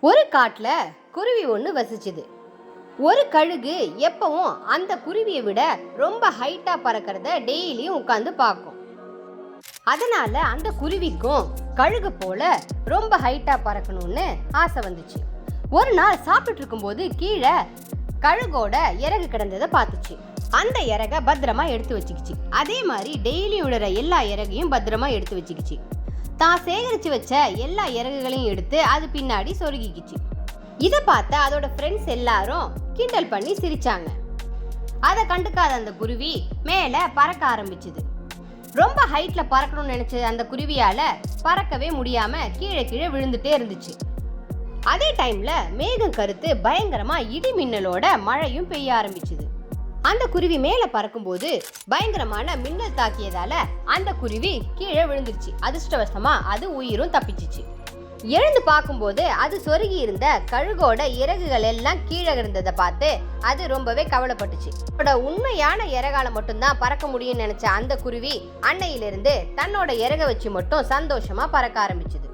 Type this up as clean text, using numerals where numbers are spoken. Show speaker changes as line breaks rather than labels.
ஒரு காட்டுல குருவி ஒன்று வசிச்சுது. ஒரு கழுகு எப்பவும் அந்த குருவியை விட ரொம்ப ஹைட்டா பறக்கிறத டெய்லியும் உட்காந்து பார்க்கும். அதனால அந்த குருவிக்கும் கழுகு போல ரொம்ப ஹைட்டா பறக்கணும்னு ஆசை வந்துச்சு. ஒரு நாள் சாப்பிட்டு இருக்கும்போது கீழே கழுகோட இறகு கிடந்ததை பார்த்துச்சு. அந்த இறக பத்திரமா எடுத்து வச்சுக்கிச்சு. அதே மாதிரி டெய்லி விடுற எல்லா இறகையும் பத்திரமா எடுத்து வச்சுக்கிச்சு. தான் சேகரிச்சு வச்ச எல்லா இறகுகளையும் எடுத்து அது பின்னாடி சொருகிக்கிச்சு. இதை பார்த்த அதோட ஃப்ரெண்ட்ஸ் எல்லாரும் கிண்டல் பண்ணி சிரிச்சாங்க. அதை கண்டுக்காத அந்த குருவி மேல பறக்க ஆரம்பிச்சுது. ரொம்ப ஹைட்ல பறக்கணும்னு நினைச்ச அந்த குருவியால பறக்கவே முடியாம கீழே கீழே விழுந்துட்டே இருந்துச்சு. அதே டைம்ல மேகம் கருத்து பயங்கரமா இடி மின்னலோட மழையும் பெய்ய ஆரம்பிச்சுது. அந்த குருவி மேல பறக்கும்போது பயங்கரமான மின்னல் தாக்கியதால அந்த குருவி கீழே விழுந்துருச்சு. அதிர்ஷ்டவசமா அது உயிரும் தப்பிச்சிச்சு. எழுந்து பார்க்கும்போது அது சொருகி இருந்த கழுகோட இறகுகள் எல்லாம் கீழே இருந்ததை பார்த்து அது ரொம்பவே கவலைப்பட்டுச்சு. அதோட உண்மையான இறகால மட்டும்தான் பறக்க முடியும்னு நினைச்ச அந்த குருவி அன்னையிலிருந்து தன்னோட இறக வச்சு மட்டும் சந்தோஷமா பறக்க ஆரம்பிச்சுது.